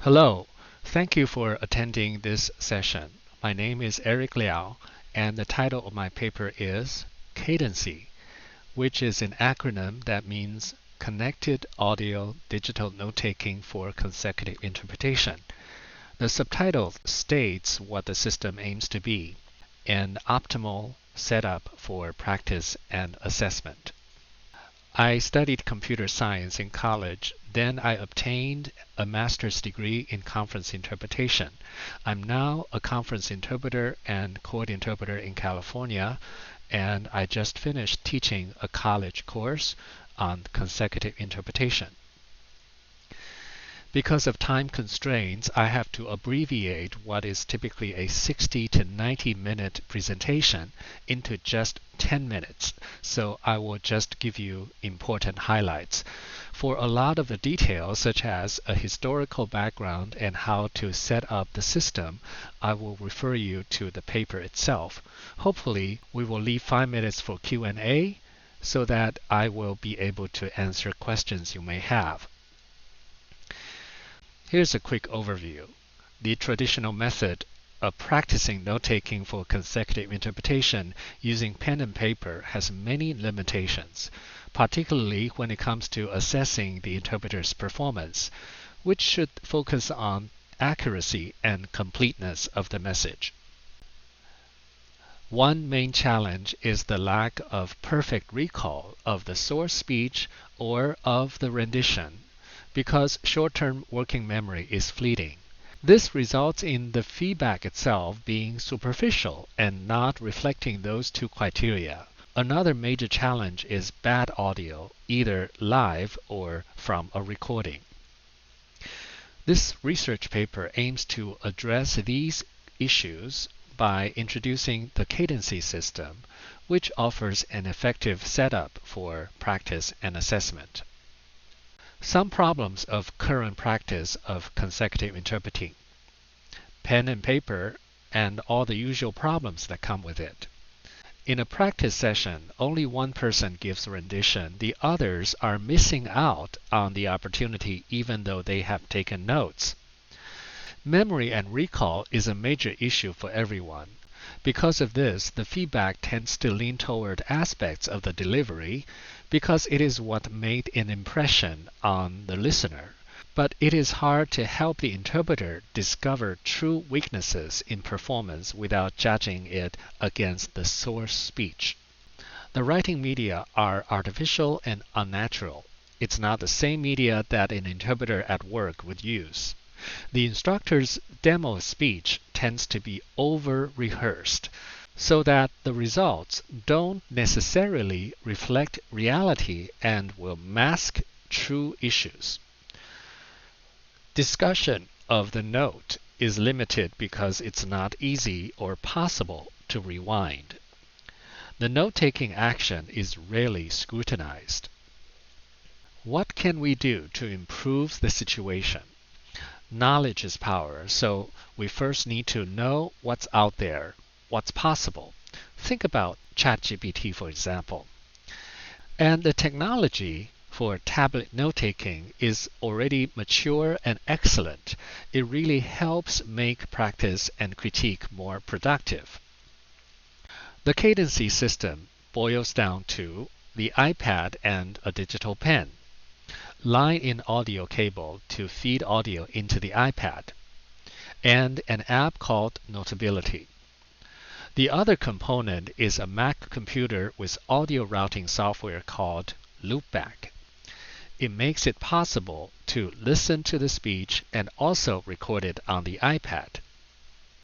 Hello, thank you for attending this session. My name is Eric Liao, and the title of my paper is CADNCI, which is an acronym that means Connected Audio Digital Note-Taking for Consecutive Interpretation. The subtitle states what the system aims to be, an optimal setup for practice and assessment. I studied computer science in college. Then I obtained a master's degree in conference interpretation. I'm now a conference interpreter and court interpreter in California, and I just finished teaching a college course on consecutive interpretation. Because of time constraints, I have to abbreviate what is typically a 60 to 90-minute presentation into just 10 minutes, so I will just give you important highlights. For a lot of the details, such as a historical background and how to set up the system, I will refer you to the paper itself. Hopefully, we will leave 5 minutes for Q&A so that I will be able to answer questions you may have. Here's a quick overview. The traditional method of practicing note-taking for consecutive interpretation using pen and paper has many limitations, particularly when it comes to assessing the interpreter's performance, which should focus on accuracy and completeness of the message. One main challenge is the lack of perfect recall of the source speech or of the rendition, because short-term working memory is fleeting. This results in the feedback itself being superficial and not reflecting those two criteria. Another major challenge is bad audio, either live or from a recording. This research paper aims to address these issues by introducing the CADNCI system, which offers an effective setup for practice and assessment. Some problems of current practice of consecutive interpreting. Pen and paper and all the usual problems that come with it. In a practice session, only one person gives rendition. The others are missing out on the opportunity even though they have taken notes. Memory and recall is a major issue for everyone. Because of this, the feedback tends to lean toward aspects of the delivery because it is what made an impression on the listener. But it is hard to help the interpreter discover true weaknesses in performance without judging it against the source speech. The writing media are artificial and unnatural. It's not the same media that an interpreter at work would use. The instructor's demo speech tends to be over-rehearsed, so that the results don't necessarily reflect reality and will mask true issues. Discussion of the note is limited because it's not easy or possible to rewind. The note-taking action is rarely scrutinized. What can we do to improve the situation? Knowledge is power, so we first need to know what's out there, what's possible. Think about ChatGPT, for example. And the technology for tablet note-taking is already mature and excellent. It really helps make practice and critique more productive. The CADNCI system boils down to the iPad and a digital pen, line-in audio cable to feed audio into the iPad, and an app called Notability. The other component is a Mac computer with audio routing software called Loopback. It makes it possible to listen to the speech and also record it on the iPad.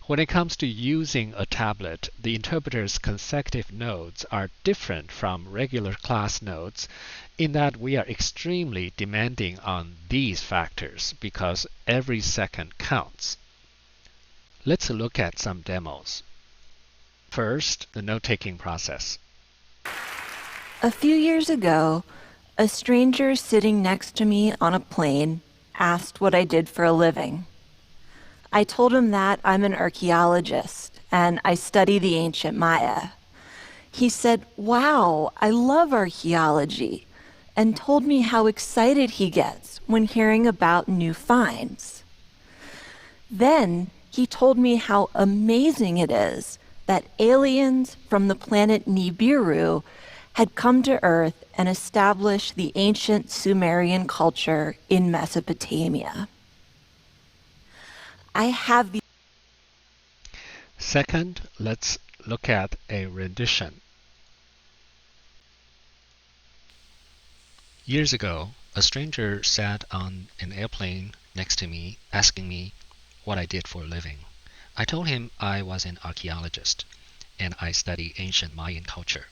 When it comes to using a tablet, the interpreter's consecutive notes are different from regular class notes in that we are extremely demanding on these factors because every second counts. Let's look at some demos. First, the note-taking process. A few years ago, a stranger sitting next to me on a plane asked what I did for a living. I told him that I'm an archaeologist and I study the ancient Maya. He said, "Wow, I love archaeology," and told me how excited he gets when hearing about new finds. Then he told me how amazing it is that aliens from the planet Nibiru had come to Earth and established the ancient Sumerian culture in Mesopotamia. I have the Second, let's look at a rendition. Years ago, a stranger sat on an airplane next to me, asking me what I did for a living. I told him I was an archaeologist, and I study ancient Mayan culture.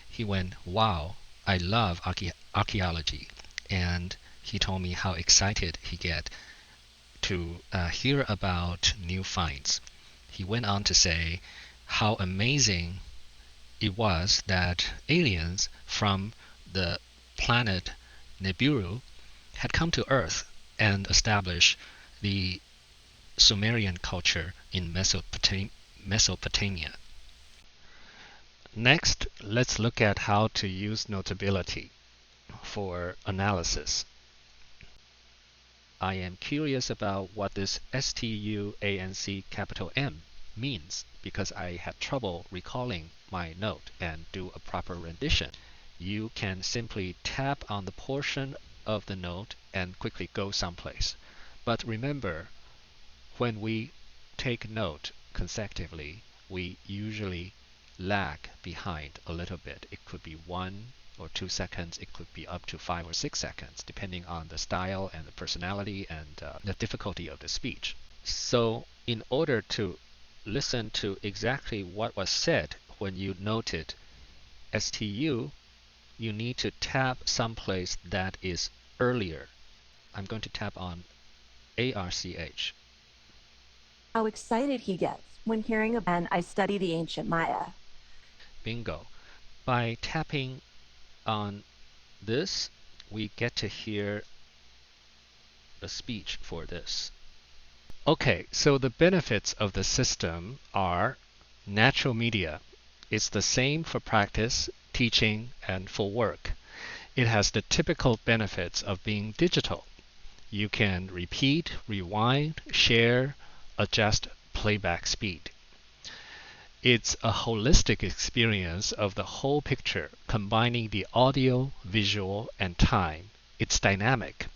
He went, "Wow, I love archaeology," and he told me how excited he get to hear about new finds. He went on to say how amazing it was that aliens from the planet Nibiru had come to Earth and established the Sumerian culture in Mesopotamia. Next, let's look at how to use notability for analysis. I am curious about what this STUANC capital M means because I had trouble recalling my note and do a proper rendition. You can simply tap on the portion of the note and quickly go someplace. But remember, when we take note consecutively, we usually lag behind a little bit. It could be 1 or 2 seconds. It could be up to 5 or 6 seconds, depending on the style and the personality and the difficulty of the speech. So in order to listen to exactly what was said when you noted STU, you need to tap someplace that is earlier. I'm going to tap on ARCH. how excited he gets when hearing about I study the ancient Maya. Bingo. By tapping on this, we get to hear the speech for this. Okay, so the benefits of the system are natural media. It's the same for practice, teaching, and for work. It has the typical benefits of being digital. You can repeat, rewind, share, adjust playback speed. It's a holistic experience of the whole picture, combining the audio, visual, and time. It's dynamic.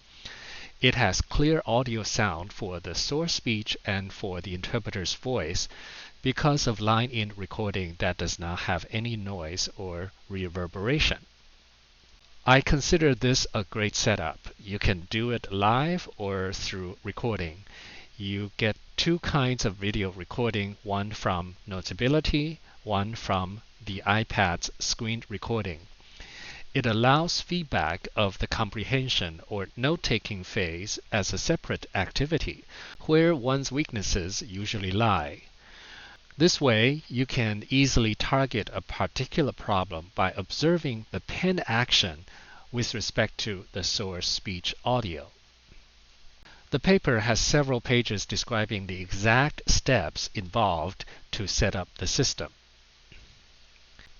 It has clear audio sound for the source speech and for the interpreter's voice because of line-in recording that does not have any noise or reverberation. I consider this a great setup. You can do it live or through recording. You get two kinds of video recording, one from Notability, one from the iPad's screen recording. It allows feedback of the comprehension or note-taking phase as a separate activity, where one's weaknesses usually lie. This way, you can easily target a particular problem by observing the pen action with respect to the source speech audio. The paper has several pages describing the exact steps involved to set up the system.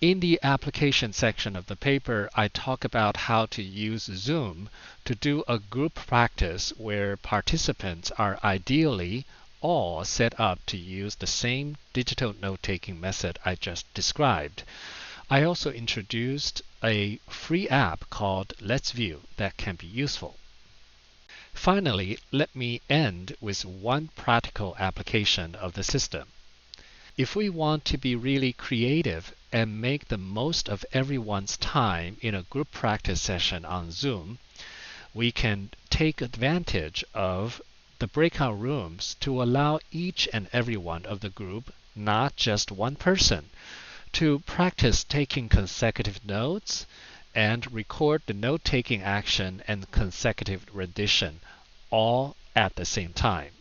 In the application section of the paper, I talk about how to use Zoom to do a group practice where participants are ideally all set up to use the same digital note-taking method I just described. I also introduced a free app called Let's View that can be useful. Finally, let me end with one practical application of the system. If we want to be really creative and make the most of everyone's time in a group practice session on Zoom, we can take advantage of the breakout rooms to allow each and every one of the group, not just one person, to practice taking consecutive notes and record the note-taking action and consecutive rendition all at the same time.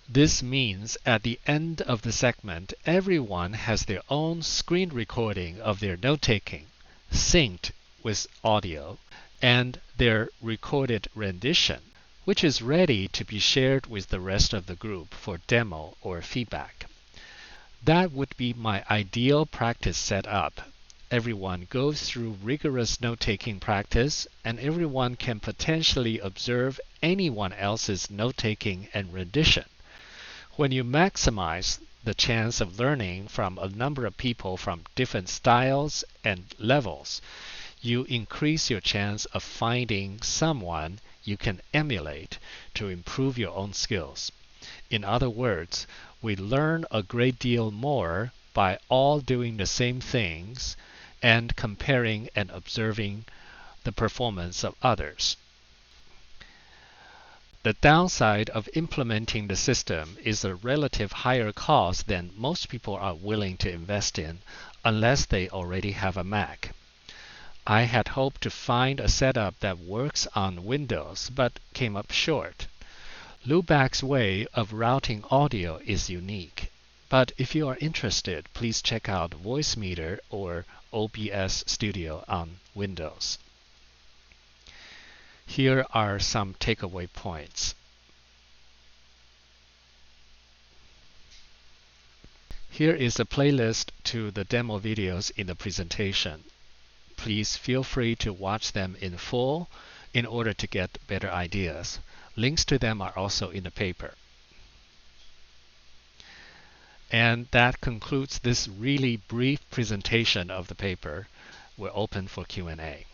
This means at the end of the segment, everyone has their own screen recording of their note-taking, synced with audio, and their recorded rendition, which is ready to be shared with the rest of the group for demo or feedback. That would be my ideal practice setup. Everyone goes through rigorous note-taking practice, and everyone can potentially observe anyone else's note-taking and rendition. When you maximize the chance of learning from a number of people from different styles and levels, you increase your chance of finding someone you can emulate to improve your own skills. In other words, we learn a great deal more by all doing the same things and comparing and observing the performance of others. The downside of implementing the system is a relative higher cost than most people are willing to invest in unless they already have a Mac. I had hoped to find a setup that works on Windows, but came up short. Loopback's way of routing audio is unique, but if you are interested, please check out Voicemeeter or OBS Studio on Windows. Here are some takeaway points. Here is a playlist to the demo videos in the presentation. Please feel free to watch them in full in order to get better ideas. Links to them are also in the paper. And that concludes this really brief presentation of the paper. We're open for Q&A.